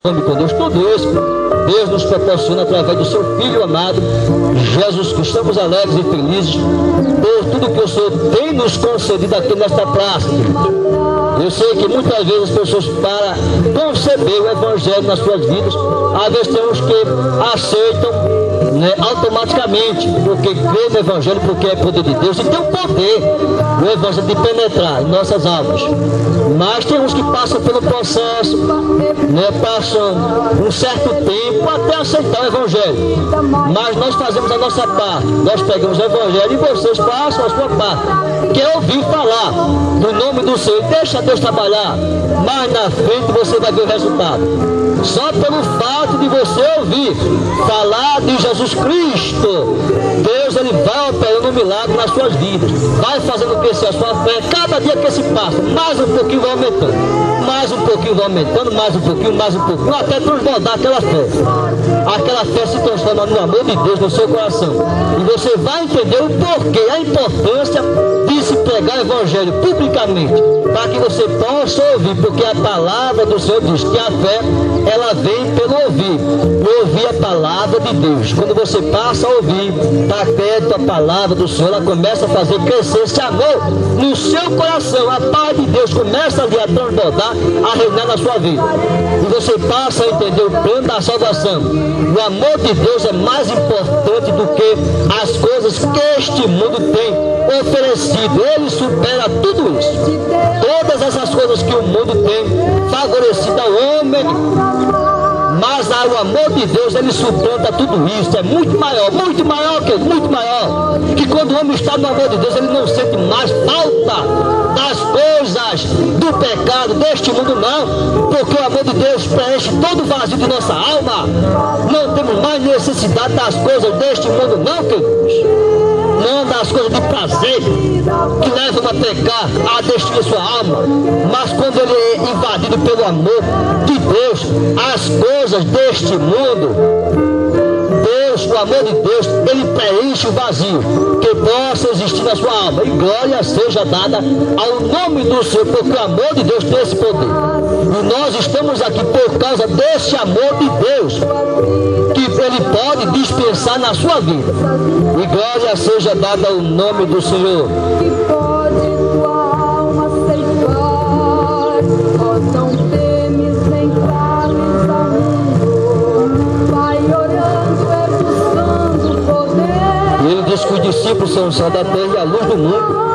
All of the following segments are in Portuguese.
Com Deus, tudo isso Deus nos proporciona através do seu Filho amado Jesus Cristo. Estamos alegres e felizes por tudo que o Senhor tem nos concedido aqui nesta praça. Eu sei que muitas vezes as pessoas, para conceber o Evangelho nas suas vidas, às vezes tem uns que aceitam, né, automaticamente, porque crê no Evangelho, porque é poder de Deus, e tem o poder do Evangelho de penetrar em nossas almas. Mas tem uns que passam pelo processo, né, passam um certo tempo até aceitar o Evangelho. Mas nós fazemos a nossa parte, nós pegamos o Evangelho e vocês façam a sua parte, que é ouvir falar do nome do Senhor. Deixa Deus trabalhar, mais na frente você vai ver o resultado. Só pelo fato de você ouvir falar de Jesus Cristo, Deus ele vai operando um milagre nas suas vidas, vai fazendo crescer a sua fé. Cada dia que se passa, mais um pouquinho vai aumentando, mais um pouquinho vai aumentando, mais um pouquinho, até transbordar aquela fé. Aquela fé se transforma no amor de Deus no seu coração, e você vai entender o porquê, a importância de se pregar o Evangelho publicamente, para que você possa ouvir, porque a palavra do Senhor diz que a fé, ela vem pelo ouvir, e ouvir a palavra de Deus. Quando você passa a ouvir, está perto a palavra do Senhor, ela começa a fazer crescer esse amor no seu coração. A paz de Deus começa ali a transbordar, a reinar na sua vida, e você passa a entender o plano da salvação. O amor de Deus é mais importante do que as coisas que este mundo tem oferecido. Ele supera tudo isso, todas essas coisas que o mundo tem favorecido ao homem. Mas o amor de Deus, ele suplanta tudo isso. É muito maior que quando o homem está no amor de Deus, ele não sente mais falta das coisas do pecado deste mundo, não, porque o amor de Deus preenche todo o vazio de nossa alma. Não temos mais necessidade das coisas deste mundo, não, queridos. Não das coisas de prazer que levam a pecar, a destruir sua alma. Mas quando ele é invadido pelo amor de Deus, as coisas deste mundo, Deus, o amor de Deus, ele preenche o vazio que possa existir na sua alma. E glória seja dada ao nome do Senhor, porque o amor de Deus tem esse poder. E nós estamos aqui por causa desse amor de Deus, que ele pode dispensar na sua vida. E glória seja dada ao nome do Senhor. Que pode tua alma aceitar, ó, não temes nem cames ao mundo, vai orando, é buscando poder. E ele diz que os discípulos são o sal da terra e a luz do mundo.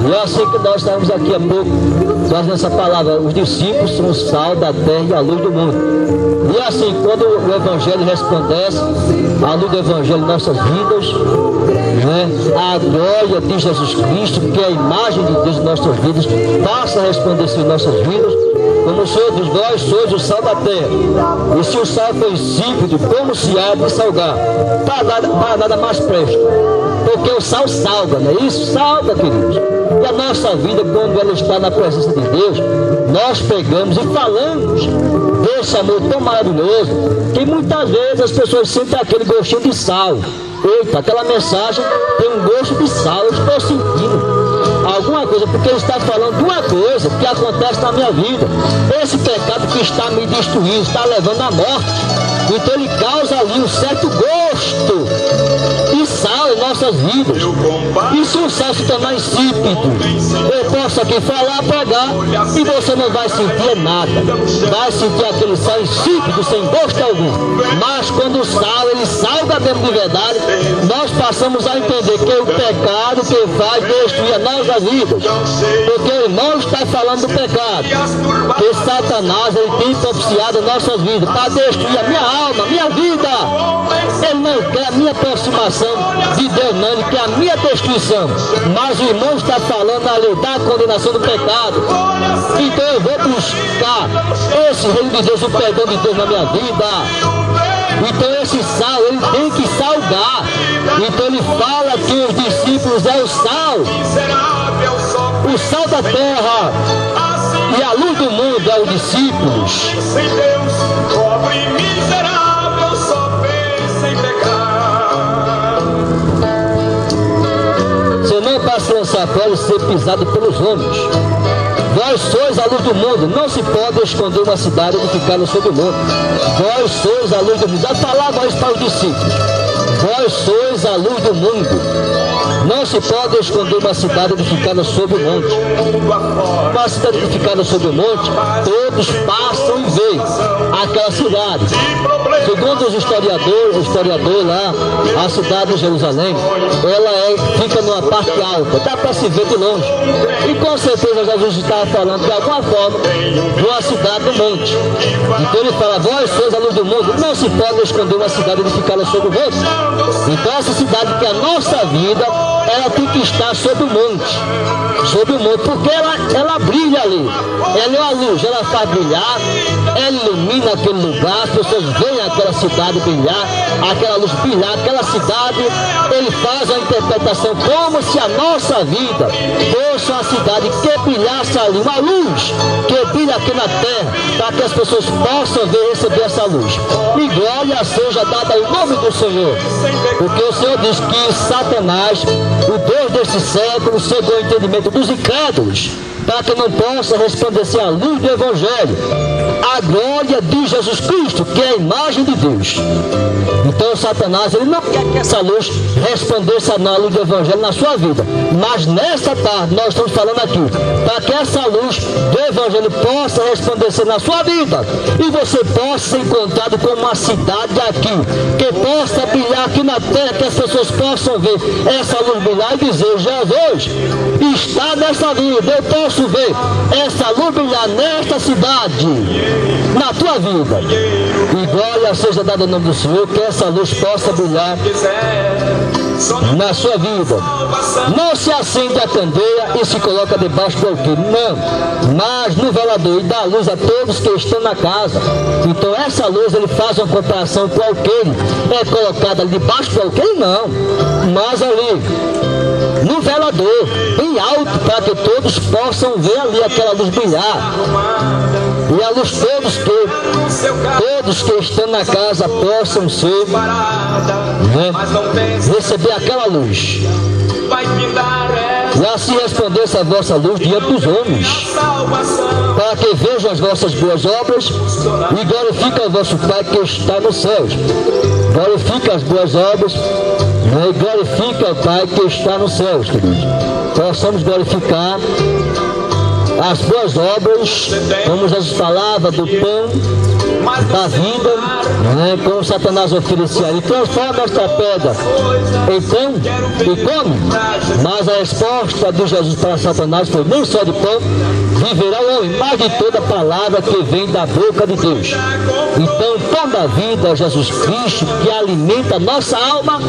E é assim que nós estamos aqui há pouco trazendo essa palavra. Os discípulos são o sal da terra e a luz do mundo. E é assim, quando o Evangelho resplandece, a luz do Evangelho em nossas vidas, né, a glória de Jesus Cristo, que é a imagem de Deus em nossas vidas, passa a resplandecer em nossas vidas. Como o Senhor diz, vós sois o sal da terra. E se o sal for insípido, como se há de salgar? Para nada mais presta. Porque o sal salga, não é isso? Salga, queridos. E a nossa vida, quando ela está na presença de Deus, nós pegamos e falamos desse amor tão maravilhoso, que muitas vezes as pessoas sentem aquele gostinho de sal. Eita, aquela mensagem tem um gosto de sal, eu estou sentindo alguma coisa, porque ele está falando de uma coisa que acontece na minha vida. Esse pecado que está me destruindo, está levando à morte. Então ele causa ali um certo gosto de sal em nossas vidas. E se o sal se tornar insípido, eu posso aqui falar, pregar, e você não vai sentir nada. Vai sentir aquele sal insípido, sem gosto algum. Mas quando o sal, ele salga mesmo de verdade, nós passamos a entender que o pecado que faz destruir a nossa vida. Porque o irmão está falando do pecado, que Satanás ele tem propiciado nossas vidas para destruir a minha alma, a minha vida. Ele não quer a minha aproximação de Deus, não, ele quer a minha destruição. Mas o irmão está falando ali da condenação do pecado. Então eu vou buscar esse reino de Deus, o perdão de Deus na minha vida. Então esse sal, ele tem que salgar. Então ele fala que os discípulos é o sal da terra, e a luz do mundo é os discípulos. Sem Deus, pobre e miserável, só pensa em pecar. Você não vai se lançar fora e ser pisado pelos homens. Vós Vós sois a luz do mundo. Não se pode esconder uma cidade edificada sobre o monte. Vós sois a luz do mundo. Já falava isso para os discípulos. Vós sois a luz do mundo. Não se pode esconder uma cidade edificada sobre o monte. Uma cidade edificada sobre o monte, todos passam e veem aquela cidade. Segundo os historiadores lá, a cidade de Jerusalém, ela fica numa parte alta, dá para se ver de longe. E com certeza Jesus estava falando de alguma forma de uma cidade do monte. Então ele fala, vós sois a luz do mundo. Não se pode esconder uma cidade edificada sobre o monte. Então essa cidade que é a nossa vida, ela tem que estar sobre o monte, porque ela brilha ali, ela é a luz, ela faz brilhar, ela ilumina aquele lugar, as pessoas veem aquela cidade brilhar, aquela luz brilhar, aquela cidade, ele faz a interpretação como se a nossa vida fosse uma cidade que brilhasse ali, uma luz que brilha aqui na terra, para que as pessoas possam ver e receber essa luz. E glória seja dada em nome do Senhor, porque o Senhor diz que Satanás, o Deus deste século, cegou o entendimento dos incrédulos, para que não possa resplandecer a luz do Evangelho, a glória de Jesus Cristo, que é a imagem de Deus. Então Satanás, ele não quer que essa luz resplandeça na luz do Evangelho na sua vida, mas nesta tarde nós estamos falando aqui, para que essa luz do Evangelho possa resplandecer na sua vida, e você possa ser encontrado com uma cidade aqui, que possa brilhar aqui na terra, que as pessoas possam ver essa luz brilhar e dizer, Jesus está nessa vida, eu posso ver essa luz brilhar nesta cidade, na tua vida. E glória seja dada em nome do Senhor, que essa luz possa brilhar na sua vida. Não se acende a candeia e se coloca debaixo do alqueire, não, mas no velador, e dá luz a todos que estão na casa. Então essa luz, ele faz uma comparação com o alqueire. É colocada ali debaixo do alqueire? Não, mas ali no velador, bem alto, para que todos possam ver ali aquela luz brilhar. E a luz todos que estão na casa possam ser, receber aquela luz. E assim resplandeça a vossa luz diante dos homens, para que vejam as vossas boas obras e glorifiquem o vosso Pai que está nos céus. Glorifica as boas obras e glorifica o Pai que está nos céus, queridos. Possamos glorificar as boas obras, como Jesus falava do pão da vida, como Satanás oferecia, e transforma esta pedra em pão e come. Mas a resposta de Jesus para Satanás foi, nem só de pão viverá o homem, mas de toda palavra que vem da boca de Deus. Então, o pão da vida é Jesus Cristo, que alimenta a nossa alma.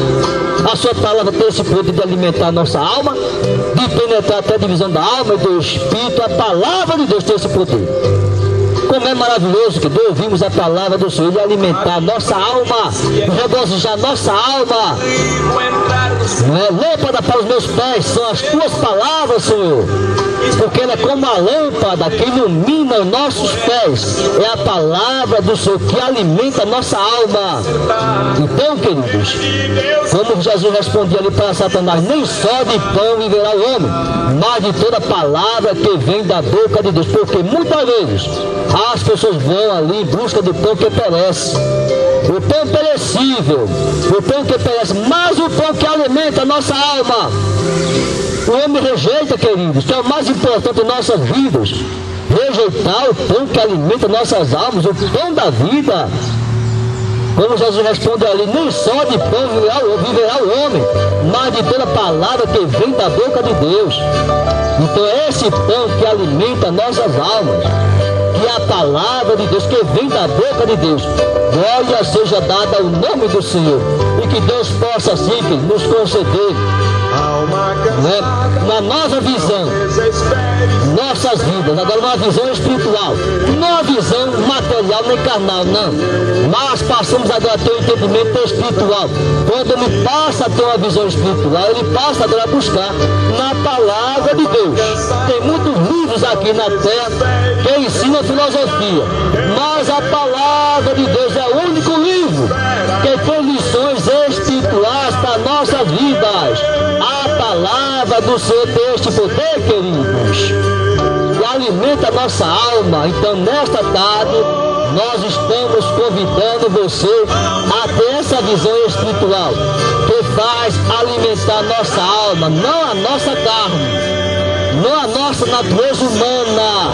A sua palavra tem esse poder de alimentar a nossa alma, de penetrar até a divisão da alma e do espírito. A palavra de Deus tem esse poder. Como é maravilhoso que ouvimos a palavra do Senhor e alimentar a nossa alma, regozijar a nossa alma. Lâmpada para os meus pés são as tuas palavras, Senhor, porque ela é como a lâmpada que ilumina os nossos pés. É a palavra do Senhor que alimenta a nossa alma. Então, queridos, como Jesus respondia ali para Satanás, nem só de pão viverá o homem, mas de toda palavra que vem da boca de Deus. Porque muitas vezes as pessoas vão ali em busca do pão que perece, o pão perecível, o pão que perece, mas o pão que alimenta a nossa alma, o homem rejeita, queridos, que é o mais importante em nossas vidas. Rejeitar o pão que alimenta nossas almas, o pão da vida. Como Jesus responde ali, nem só de pão viverá o homem, mas de toda palavra que vem da boca de Deus. Então é esse pão que alimenta nossas almas, que é a palavra de Deus, que vem da boca de Deus. Glória seja dada ao nome do Senhor, e que Deus possa assim nos conceder, na nova visão, nossas vidas, agora uma visão espiritual, não uma visão material nem carnal, não, mas passamos agora a ter um entendimento espiritual. Quando ele passa a ter uma visão espiritual, ele passa agora a buscar na palavra de Deus. Tem muitos livros aqui na terra que ensinam filosofia, mas a palavra de Deus é o único livro que tem lições espirituais para nossas vidas. A palavra do Senhor tem este poder, queridos, de alimenta a nossa alma. Então, nesta tarde, nós estamos convidando você a ter essa visão espiritual que faz alimentar a nossa alma, não a nossa carne, não a nossa natureza humana,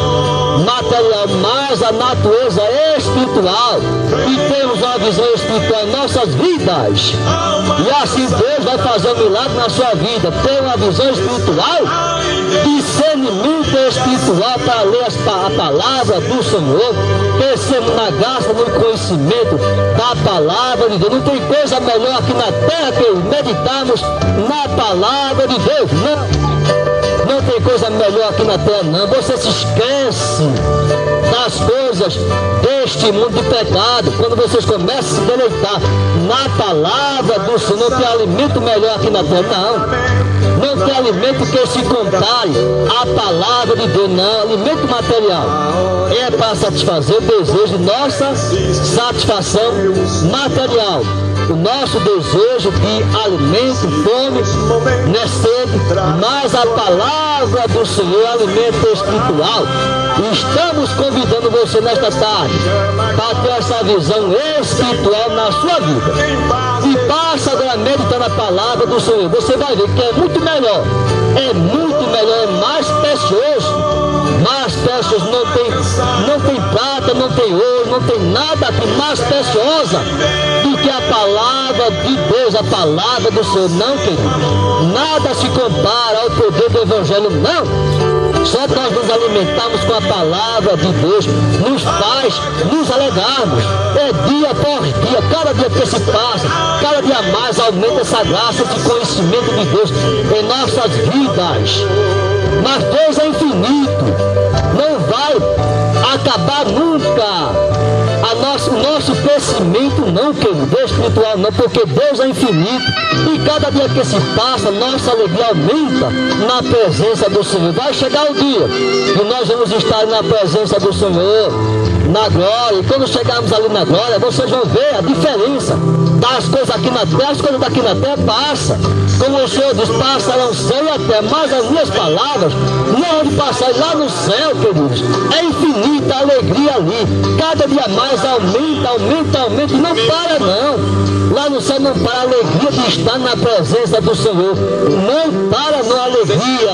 material, mas a natureza espiritual. E temos uma visão espiritual em nossas vidas. E assim Deus vai fazer um milagre na sua vida. Ter uma visão espiritual, discernimento espiritual para ler a palavra do Senhor, crescemos na graça, no conhecimento da palavra de Deus. Não tem coisa melhor aqui na terra que meditarmos na palavra de Deus. Não tem coisa melhor aqui na terra, não. Você se esquece das coisas deste mundo de pecado quando vocês começam a se deleitar na palavra do Senhor. Não tem alimento melhor aqui na terra, não. Não tem alimento que se compare à palavra de Deus, não. Alimento material é para satisfazer o desejo de nossa satisfação material. O nosso desejo de alimento, fome, sede, mas a palavra do Senhor é alimento espiritual. E estamos convidando você nesta tarde para ter essa visão espiritual na sua vida. E passa agora a meditar na palavra do Senhor. Você vai ver que é muito melhor, é mais precioso. Mais precioso, não tem prata, não tem ouro, não tem nada aqui mais preciosa do que a palavra de Deus, a palavra do Senhor. Não, querido, nada se compara ao poder do Evangelho, não. Só nós nos alimentarmos com a palavra de Deus nos faz nos alegrarmos. É dia por dia, cada dia que se passa, cada dia mais aumenta essa graça de conhecimento de Deus em nossas vidas. Mas Deus é infinito, não vai acabar nunca o nosso crescimento, não, querido, espiritual não, porque Deus é infinito e cada dia que se passa, nossa alegria aumenta na presença do Senhor. Vai chegar o dia e nós vamos estar na presença do Senhor, na glória, e quando chegarmos ali na glória, vocês vão ver a diferença das coisas aqui na terra. As coisas daqui na terra passam, como o Senhor diz, passarão o céu e a terra, mas as minhas palavras não hão de passar. Lá no céu, queridos, é infinita a alegria ali, cada dia mais aumenta, e não para não. Lá no céu não para a alegria de estar na presença do Senhor, não para não a alegria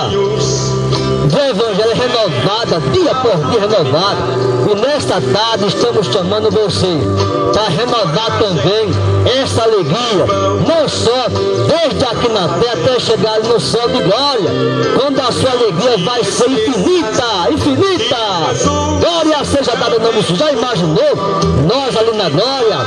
do Evangelho renovada, dia por dia renovada. E nesta tarde estamos chamando você para renovar também essa alegria, não só desde aqui na terra até chegar no céu de glória, quando a sua alegria vai ser infinita. Glória seja dada ao nome do Senhor. Já imaginou nós ali na glória?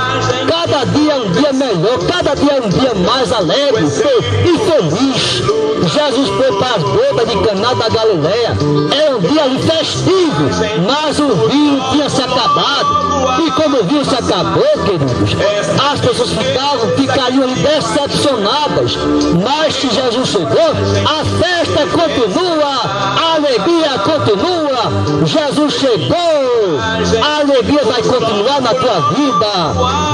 Cada dia é um dia melhor, cada dia é um dia mais alegre e feliz. Jesus foi para as bodas de Caná da Galileia, é um dia ali festivo, mas o vinho tinha se acabado, e quando o vinho se acabou, queridos, as pessoas ficariam ali decepcionadas, mas se Jesus chegou, a festa continua, a alegria continua. Jesus chegou, a alegria vai continuar na tua vida.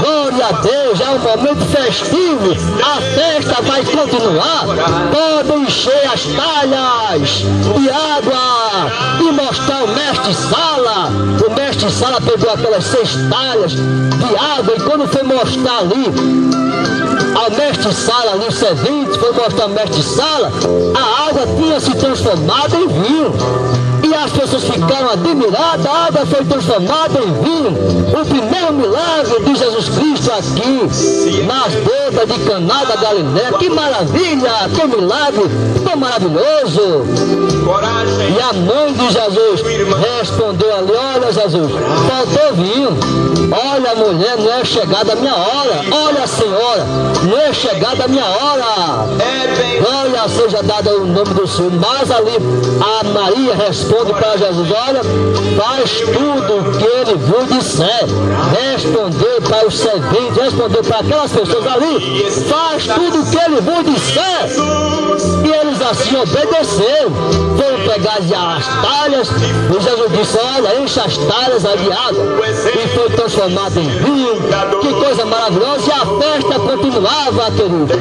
Glória a Deus, é um momento festivo, a festa vai continuar. Podem encher as talhas de água e mostrar o mestre-sala. O mestre-sala pegou aquelas 6 talhas de água e quando foi mostrar ali ao mestre-sala, ali o servente foi mostrar ao mestre-sala, a água tinha se transformado em vinho. E as pessoas ficaram admiradas, a água foi transformada em vinho. O primeiro milagre de Jesus Cristo aqui nas bodas de Caná da Galileia. Que maravilha, que milagre tão maravilhoso. E a mãe de Jesus respondeu ali: olha, Jesus, faltou vinho. Olha, mulher, não é chegada a minha hora. Olha, senhora, não é chegada a minha hora. Glória seja dada ao nome do Senhor. Mas ali a Maria responde para Jesus: olha, faz tudo o que ele vos disser. Respondeu para os serventes, respondeu para aquelas pessoas ali: faz tudo o que ele vos disser. E eles assim obedeceram. Foram pegar as talhas. E Jesus disse: olha, enche as talhas de água. E foi transformado em vinho. Que coisa maravilhosa. E a festa continuava, queridos.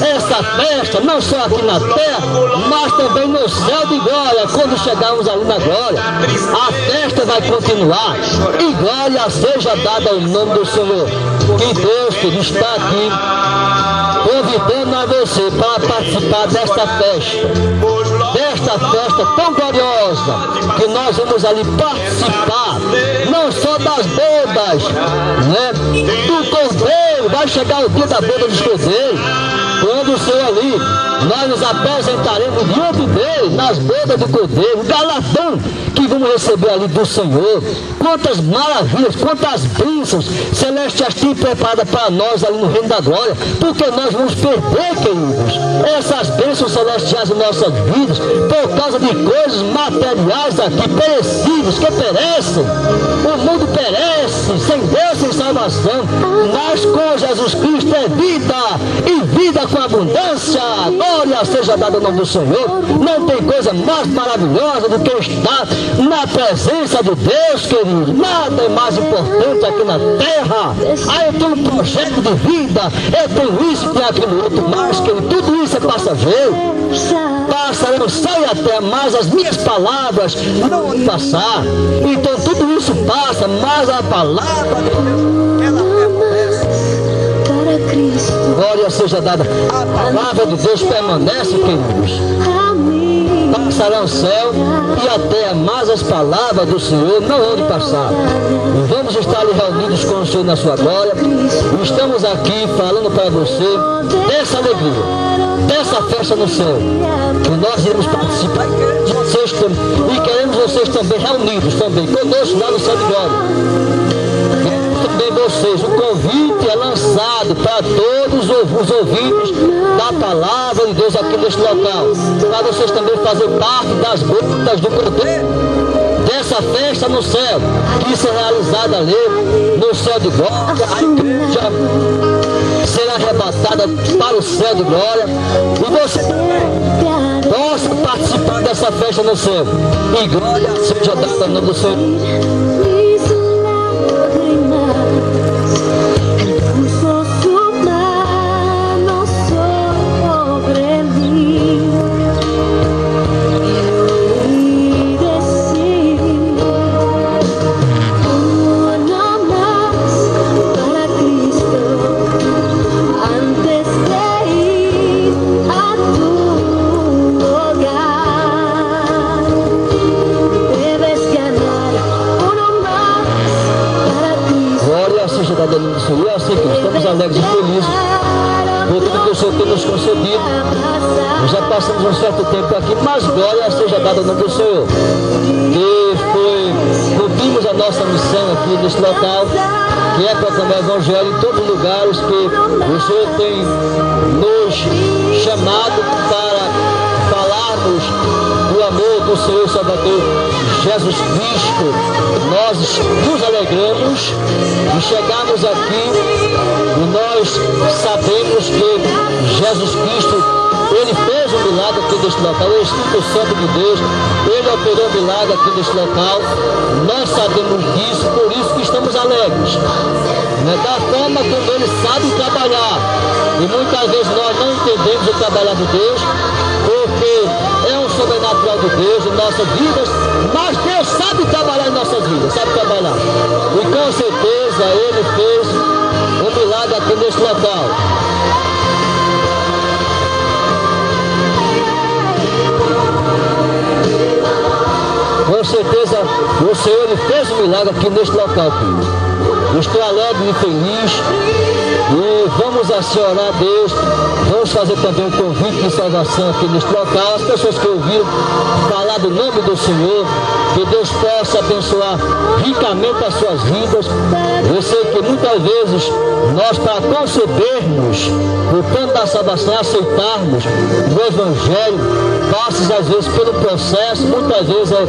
Essa festa, não só aqui na terra, mas também no céu de glória. Quando chegarmos ali na glória, a festa vai continuar. E glória seja dada ao nome do Senhor. Que Deus, querido, está aqui convidando a você para participar desta festa tão gloriosa, que nós vamos ali participar, não só das bodas, né, do cordeiro. Vai chegar o dia da boda dos cordeiros, quando o Senhor ali, nós nos apresentaremos diante dele, nas bodas do cordeiro, o galardão que vamos receber ali do Senhor. Quantas maravilhas, quantas bênçãos celestiais tem preparada para nós ali no reino da glória, porque nós vamos perder, queridos, essas bênçãos celestiais em nossas vidas, por causa de coisas materiais aqui, perecíveis, que perecem. O mundo perece, sem Deus, sem salvação, mas com Jesus Cristo é vida, e vida com abundância. Glória seja dada ao nome do Senhor. Não tem coisa mais maravilhosa do que estar na presença de Deus, querido. Nada é mais importante aqui na terra. Aí eu tenho um projeto de vida, eu tenho isso, tenho aquilo outro, mas, querido, tudo isso é passageiro. Passarão o céu e a terra, mas as minhas palavras não vão passar. Então tudo isso passa, mas a palavra, ela permanece. Glória seja dada. A palavra de Deus permanece, queridos. Passará o céu e a terra, mas as palavras do Senhor não hão de passar. Vamos estar ali reunidos com o Senhor na sua glória. Estamos aqui falando para você dessa alegria, dessa festa no céu, que nós iremos participar. E queremos vocês também reunidos também conosco lá no céu de glória. Também vocês, o convite é lançado para todos os ouvintes da palavra de Deus aqui neste local, para vocês também fazerem parte das bodas do cordeiro, dessa festa no céu, que será realizada ali no céu de glória. A igreja será arrebatada para o céu de glória, e você possa participar dessa festa no céu, e glória seja dada ao nome do Senhor. E é assim que estamos alegres e felizes por tudo que o Senhor tem nos concedido. Nós já passamos um certo tempo aqui, mas glória seja dada ao nome do Senhor. E cumprimos a nossa missão aqui neste local, que é proclamar o Evangelho em todos os lugares que o Senhor tem nos chamado para falarmos do amor do Senhor Salvador Jesus Cristo. Nós nos alegramos de chegarmos aqui e nós sabemos que Jesus Cristo, ele fez um milagre aqui neste local. O Espírito Santo de Deus, ele operou um milagre aqui neste local. Nós sabemos disso, por isso que estamos alegres, né? Da forma como ele sabe trabalhar. E muitas vezes nós não entendemos o trabalhar de Deus, porque é um sobrenatural de Deus em nossas vidas, mas Deus sabe trabalhar em nossas vidas, sabe trabalhar. E com certeza ele fez um milagre aqui neste local. Com certeza o Senhor ele fez um milagre aqui neste local, filho. Estou alegre e feliz. E vamos assim orar a Deus. Vamos fazer também um convite de salvação aqui neste local. As pessoas que ouviram falar do nome do Senhor, que Deus possa abençoar ricamente as suas vidas. Eu sei que muitas vezes nós, para concebermos o plano da salvação, aceitarmos o Evangelho, passa às vezes pelo processo, muitas vezes é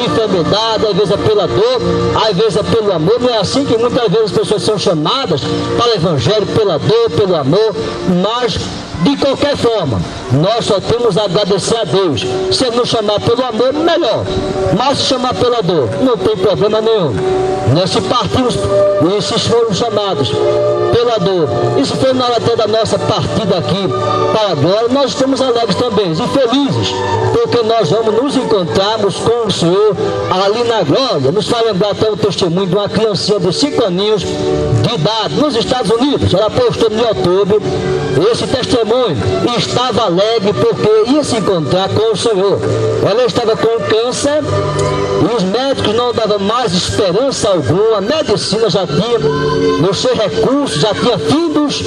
enfermidade, às vezes é pela dor, às vezes é pelo amor. Não é assim que muitas vezes as pessoas são chamadas para o Evangelho, pela dor, pelo amor, mas De qualquer forma, nós só temos a agradecer a Deus. Se nos chamar pelo amor, melhor. Mas se chamar pela dor, não tem problema nenhum. Nós se partimos, e esses foram chamados pela dor, e se for na hora até da nossa partida aqui para a glória, nós estamos alegres também e felizes, porque nós vamos nos encontrarmos com o Senhor ali na glória. Nos faz lembrar até o testemunho de uma criancinha de 5 aninhos de idade nos Estados Unidos. Ela postou no YouTube esse testemunho e estava alegre porque ia se encontrar com o Senhor. Ela estava com câncer e os médicos não davam mais esperança alguma, a medicina já tinha os seus recursos, já tinha findos,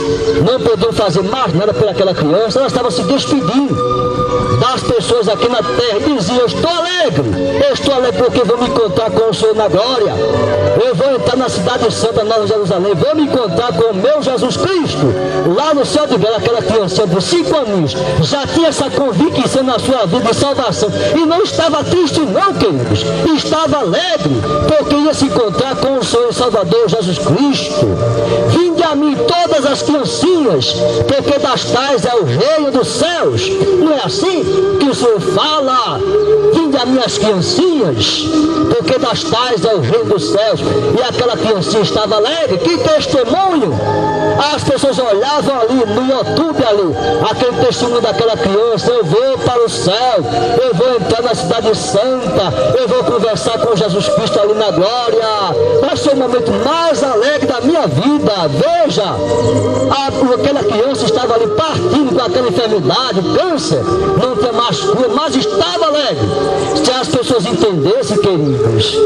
não podiam fazer mais nada por aquela criança. Ela estava se despedindo das pessoas aqui na terra e dizia: eu estou alegre porque vou me encontrar com o Senhor na glória. Eu vou entrar na cidade santa, Nova Jerusalém, vou me encontrar com o meu Jesus Cristo lá no céu de glória. Aquela criança de 5 aninhos já tinha essa convicção na sua vida de salvação e não estava triste não, queridos, estava alegre porque ia se encontrar com o Senhor e Salvador Jesus Cristo. Vinde a mim todas as criancinhas, porque das tais é o reino dos céus. Não é assim que o Senhor fala? Vinde a mim as criancinhas, porque das tais é o reino dos céus. E aquela criancinha estava alegre. Que testemunho! As pessoas olhavam ali no YouTube, ali, aquele testemunho daquela criança: eu vou para o céu, eu vou entrar na cidade santa, eu vou conversar com Jesus Cristo ali na glória. Vai ser o momento mais alegre da minha vida. Veja, aquela criança estava ali partindo com aquela enfermidade, câncer, não tinha mais cura, mas estava alegre. Se as pessoas entendessem, queridos,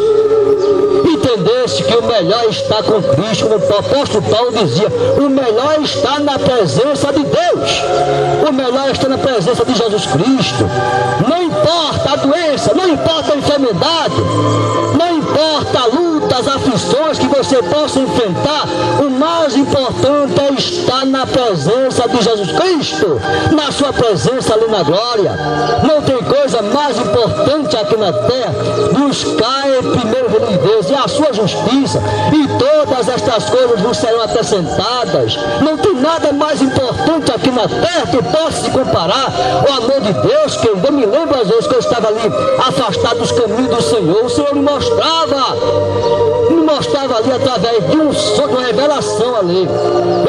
entendesse que o melhor está com Cristo, como o apóstolo Paulo dizia, o melhor está na presença de Deus, o melhor está na presença de Jesus Cristo. Não importa a doença, não importa a enfermidade, não importa a luta, as aflições que você possa enfrentar, o mais importante é estar na presença de Jesus Cristo, na sua presença ali na glória. Não tem coisa mais importante aqui na terra. Buscar primeiro o reino de Deus e a sua justiça, e todas estas coisas vos serão acrescentadas. Não tem nada mais importante aqui na terra que possa se comparar ao amor de Deus, que eu me lembro às vezes que eu estava ali afastado dos caminhos do Senhor. O Senhor me mostrava ali através de um sonho, de uma revelação ali.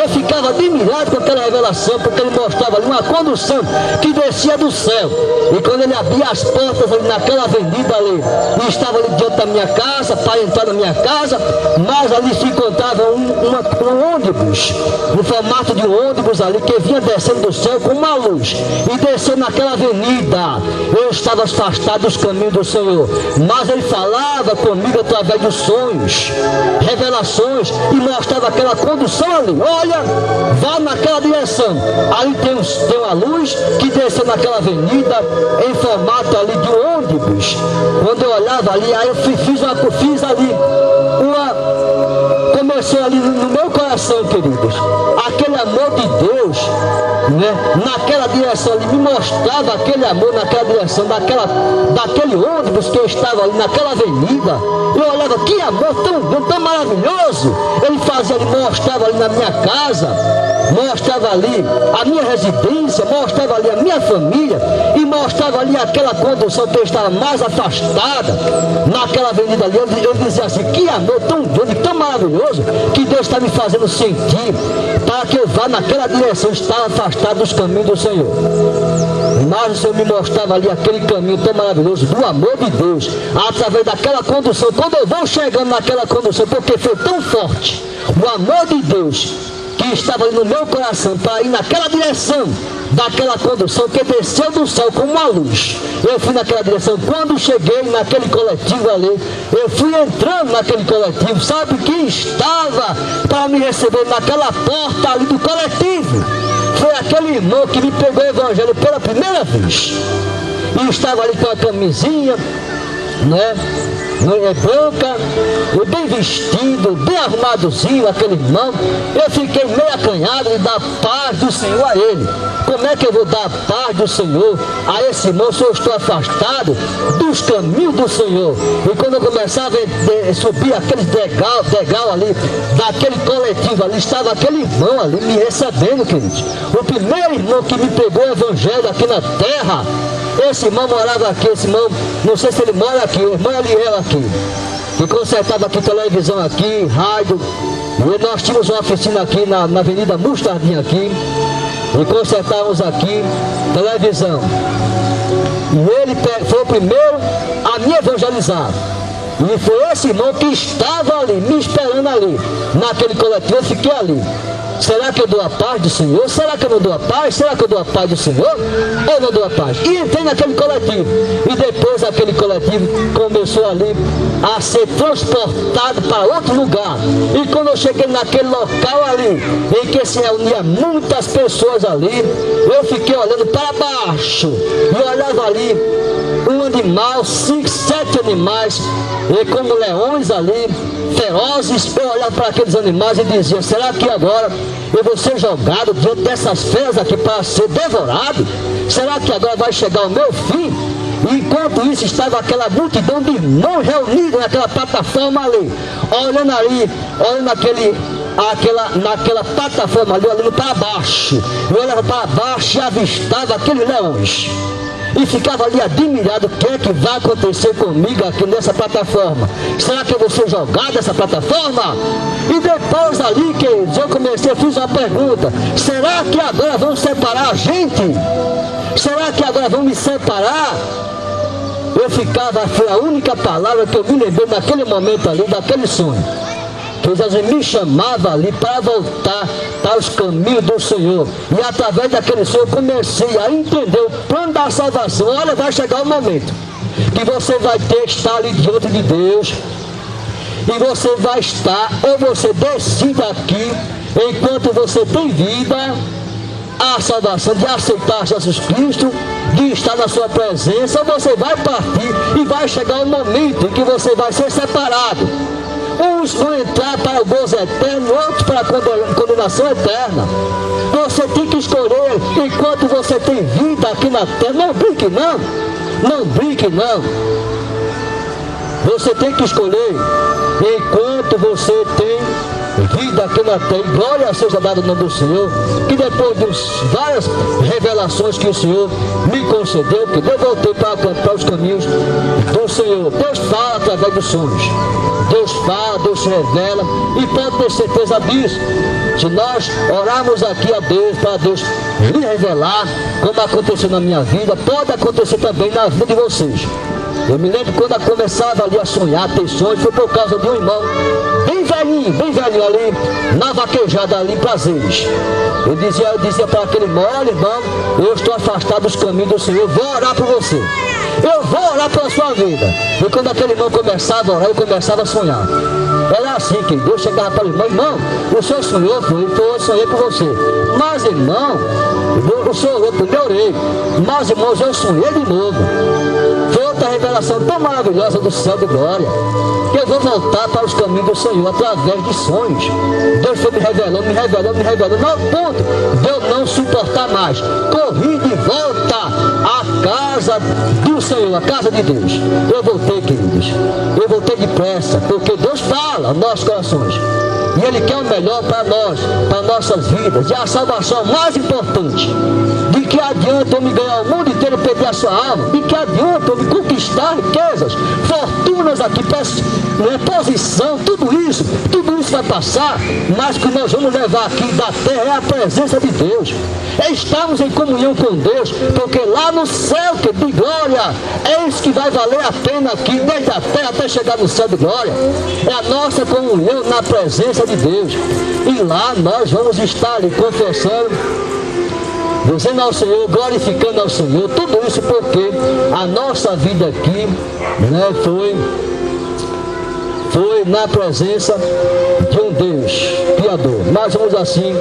Eu ficava admirado com aquela revelação, porque ele mostrava ali uma condução que descia do céu, e quando ele abria as portas ali naquela avenida ali, e estava ali diante da minha casa, para entrar na minha casa, mas ali se encontrava um ônibus, no formato de um ônibus ali, que vinha descendo do céu com uma luz, e descendo naquela avenida. Eu estava afastado dos caminhos do Senhor, mas ele falava comigo através dos sonhos, revelações, e mostrava aquela condução ali. Olha, vá naquela direção, ali tem uma luz que desceu naquela avenida em formato ali de um ônibus. Quando eu olhava ali, aí eu fiz ali começou ali no meu coração, queridos, aquele amor de Deus, né? Naquela direção ali, me mostrava aquele amor naquela direção, daquele ônibus que eu estava ali naquela avenida. Eu olhava, que amor tão maravilhoso. Ele fazia, ele mostrava ali na minha casa, mostrava ali a minha residência, mostrava ali a minha família, e mostrava ali aquela condução que eu estava mais afastada naquela avenida ali. Eu dizia assim, que amor tão grande, tão maravilhoso, que Deus está me fazendo sentir, para que eu vá naquela direção, estar afastado dos caminhos do Senhor. Mas o Senhor me mostrava ali aquele caminho tão maravilhoso do amor de Deus, através daquela condução. Quando eu vou chegando naquela condução, porque foi tão forte o amor de Deus que estava ali no meu coração, para ir naquela direção daquela condução que desceu do céu como uma luz. Eu fui naquela direção. Quando cheguei naquele coletivo ali, eu fui entrando naquele coletivo. Sabe quem estava para me receber naquela porta ali do coletivo? Foi aquele irmão que me pegou o evangelho pela primeira vez, e estava ali com a camisinha, né? É branca, e bem vestido, bem arrumadozinho, aquele irmão. Eu fiquei meio acanhado de dar paz do Senhor a ele. Como é que eu vou dar a paz do Senhor a esse irmão se eu estou afastado dos caminhos do Senhor? E quando eu começava a subir aquele degrau ali, daquele coletivo ali, estava aquele irmão ali me recebendo, queridos. O primeiro irmão que me pregou o evangelho aqui na terra. Esse irmão morava aqui, esse irmão, não sei se ele mora aqui, o irmão Eliel aqui, que consertava aqui televisão aqui, rádio, e nós tínhamos uma oficina aqui na Avenida Mostardinha aqui, e consertávamos aqui televisão. E ele foi o primeiro a me evangelizar. E foi esse irmão que estava ali, me esperando ali, naquele coletivo. Eu fiquei ali. Será que eu dou a paz do Senhor? Será que eu não dou a paz? Será que eu dou a paz do Senhor? Ou não dou a paz? E entrei naquele coletivo. E depois aquele coletivo começou ali a ser transportado para outro lugar. E quando eu cheguei naquele local ali, em que se reunia muitas pessoas ali, eu fiquei olhando para baixo. E olhava ali um animal, 5, 7 animais, e como leões ali, ferozes. Eu olhava para aqueles animais e dizia: será que agora eu vou ser jogado diante dessas feras aqui para ser devorado? Será que agora vai chegar o meu fim? E enquanto isso estava aquela multidão de irmãos reunidos naquela plataforma ali, olhando naquela plataforma ali, olhando para baixo. Eu olhava para baixo e avistava aqueles leões. E ficava ali admirado: o que é que vai acontecer comigo aqui nessa plataforma? Será que eu vou ser jogado dessa plataforma? E depois ali, queridos, eu fiz uma pergunta: será que agora vão separar a gente? Será que agora vão me separar? Foi a única palavra que eu me lembrei naquele momento ali, daquele sonho. Que Jesus me chamava ali para voltar para os caminhos do Senhor. E através daquele sonho eu comecei a entender o plano da salvação. Olha, vai chegar o momento que você vai ter que estar ali diante de Deus. E você vai estar, ou você decide aqui, enquanto você tem vida, a salvação de aceitar Jesus Cristo, de estar na sua presença, ou você vai partir e vai chegar o momento em que você vai ser separado. Uns vão entrar para o gozo eterno, outros para a condenação eterna. Você tem que escolher enquanto você tem vida aqui na terra. Não brinque não, não brinque não. Você tem que escolher enquanto você tem vida aqui na terra. Glória seja dada no nome do Senhor. Que depois de várias revelações que o Senhor me concedeu, que eu voltei para os caminhos do Senhor. Deus fala através dos sonhos. Deus fala, Deus se revela, e pode ter certeza disso. Se nós orarmos aqui a Deus, para Deus lhe revelar, como aconteceu na minha vida, pode acontecer também na vida de vocês. Eu me lembro quando eu começava ali a sonhar, ter sonhos, foi por causa de um irmão bem velhinho ali, na vaquejada ali em Prazeres. Eu dizia para aquele irmão: olha, irmão, eu estou afastado dos caminhos do Senhor, vou orar por você. Eu vou orar pela sua vida. E quando aquele irmão começava a orar, eu começava a sonhar. Era assim que Deus chegava para o irmão: irmão, o senhor sonhou, eu sonhei com você. Mas irmão, o senhor orou, eu orei. Mas irmãos, eu sonhei de novo. Foi outra revelação tão maravilhosa do céu de glória, que eu vou voltar para os caminhos do Senhor através de sonhos. Deus foi me revelando, não ponto de eu não suportar mais. Corri de volta à casa do Senhor, a casa de Deus. Eu voltei, queridos, eu voltei depressa, porque Deus fala aos nossos corações. E Ele quer o melhor para nós, para nossas vidas. E a salvação mais importante. De que adianta eu me ganhar o mundo inteiro e perder a sua alma? De que adianta eu me conquistar riquezas, fortunas aqui, posição, tudo isso vai passar. Mas o que nós vamos levar aqui da terra é a presença de Deus. É estarmos em comunhão com Deus, porque lá no céu, que de glória, é isso que vai valer a pena aqui, desde a terra até chegar no céu de glória. É a nossa comunhão na presença de Deus. E lá nós vamos estar ali confessando, dizendo ao Senhor, glorificando ao Senhor. Tudo isso porque a nossa vida aqui, foi na presença de um Deus Criador. Nós vamos assim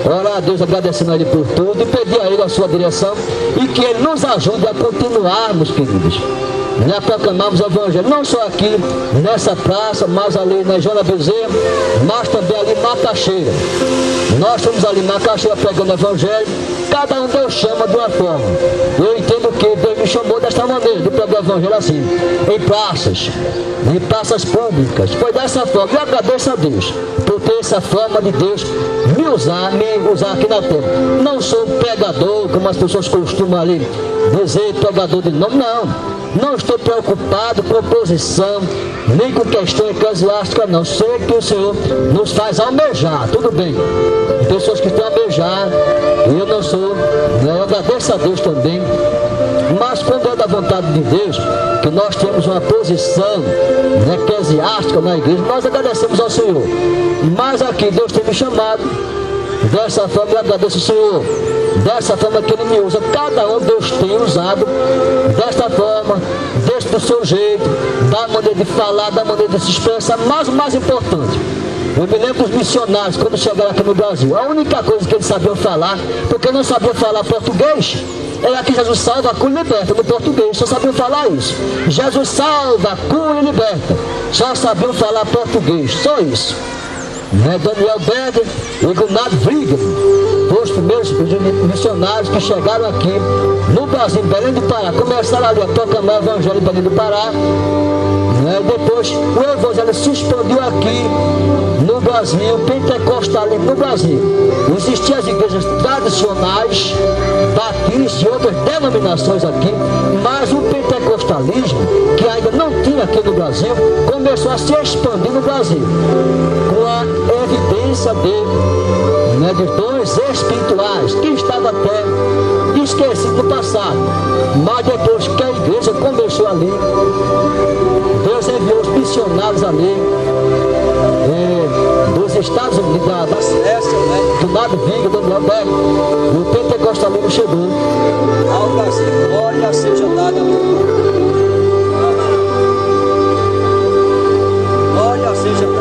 orar a Deus, agradecendo a Ele por tudo, e pedir a Ele a sua direção, e que Ele nos ajude a continuarmos, queridos, né, proclamamos o Evangelho, não só aqui nessa praça, mas ali na Joana Bezerra, mas também ali em Macaxeira. Nós estamos ali em Macaxeira pregando o Evangelho, cada um Deus chama de uma forma. Eu entendo que Deus me chamou desta maneira, de pregar o Evangelho assim, em praças públicas. Foi dessa forma, eu agradeço a Deus por ter essa forma de Deus me usar aqui na terra. Não sou pregador, como as pessoas costumam ali dizer, pregador de nome, não estou preocupado com oposição, nem com questão eclesiástica, não. Sei que o Senhor nos faz almejar, tudo bem. Pessoas que estão a almejar, eu não sou, eu agradeço a Deus também. Mas quando é da vontade de Deus, que nós temos uma posição eclesiástica na igreja, nós agradecemos ao Senhor. Mas aqui Deus tem me chamado, dessa forma eu agradeço ao Senhor. Dessa forma que Ele me usa, cada um Deus tem usado desta forma, do seu jeito, da maneira de falar, da maneira de se expressar. Mas o mais importante, eu me lembro dos missionários quando chegaram aqui no Brasil, a única coisa que eles sabiam falar, porque não sabiam falar português, era que Jesus salva, cura e liberta. No português só sabiam falar isso. Jesus salva, cura e liberta. Só sabiam falar português, só isso. Daniel Beder e Gunnar Vrigel, os primeiros missionários que chegaram aqui no Brasil, em Belém do Pará, começaram ali a proclamar o Evangelho em Belém do Pará. Depois o Evangelho se expandiu aqui no Brasil, pentecostalismo no Brasil. Existiam as igrejas tradicionais, batistas e outras denominações aqui, mas o pentecostalismo, que ainda não tinha aqui no Brasil, começou a se expandir no Brasil, com a evidência de dons espirituais, que estava até esquecido no passado. Mas depois que a igreja começou ali, Deus enviou os missionários ali, dos Estados Unidos, da Suécia, do lado Viga, do lado Belo, o pentecostalismo chegou ao Brasil. Glória seja dada. Glória seja dada.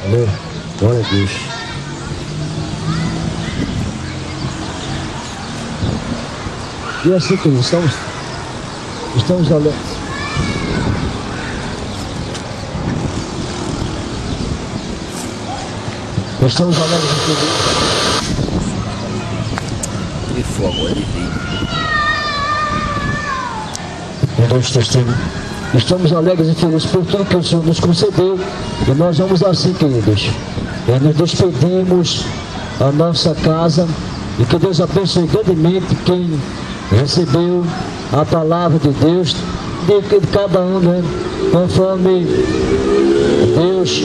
Alô, glória a Deus. E assim que estamos olhando. Estamos olhando de fogo, ele vem. Estamos alegres e felizes por tudo que o Senhor nos concedeu. E nós vamos assim, queridos, nos despedimos a nossa casa. E que Deus abençoe grandemente quem recebeu a palavra de Deus, de cada um, conforme Deus,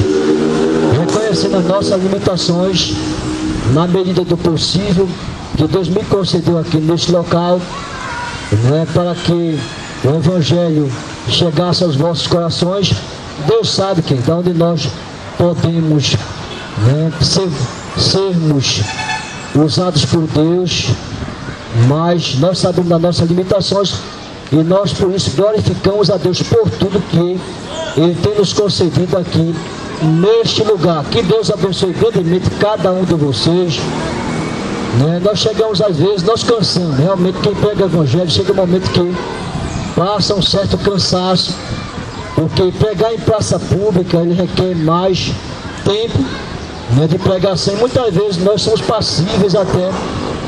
reconhecendo as nossas limitações, na medida do possível, que Deus me concedeu aqui neste local, para que o Evangelho chegasse aos vossos corações. Deus sabe que de onde nós podemos sermos usados por Deus, mas nós sabemos das nossas limitações e nós por isso glorificamos a Deus por tudo que Ele tem nos concedido aqui neste lugar. Que Deus abençoe grandemente cada um de vocês. Nós chegamos às vezes, nós cansamos. Realmente quem prega o Evangelho chega um momento que passa um certo cansaço, porque pregar em praça pública ele requer mais tempo de pregação. Muitas vezes nós somos passíveis até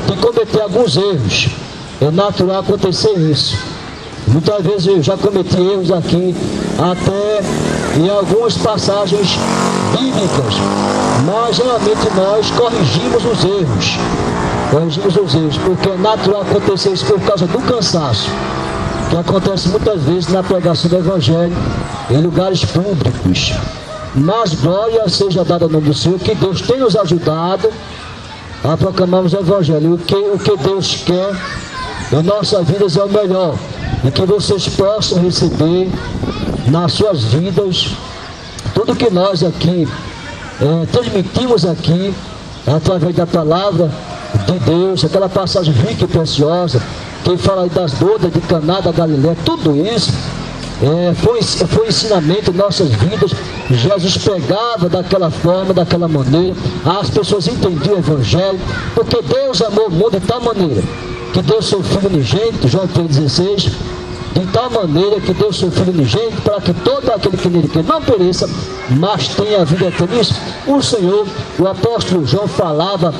de cometer alguns erros. É natural acontecer isso. Muitas vezes eu já cometi erros aqui, até em algumas passagens bíblicas, mas geralmente nós corrigimos os erros. Porque é natural acontecer isso por causa do cansaço, que acontece muitas vezes na pregação do Evangelho, em lugares públicos. Mas glória seja dada ao nome do Senhor, que Deus tem nos ajudado a proclamarmos o Evangelho. O que Deus quer em nossas vidas é o melhor, e que vocês possam receber nas suas vidas tudo que nós aqui transmitimos aqui através da palavra de Deus, aquela passagem rica e preciosa que fala das bodas de Caná da Galileia. Tudo isso foi ensinamento em nossas vidas. Jesus pregava daquela forma, daquela maneira, as pessoas entendiam o Evangelho, porque Deus amou o mundo de tal maneira que deu seu Filho unigênito, João 3,16, de tal maneira que deu seu Filho unigênito, para que todo aquele que nele crê não pereça, mas tenha a vida eterna. Isso, o Senhor, o apóstolo João falava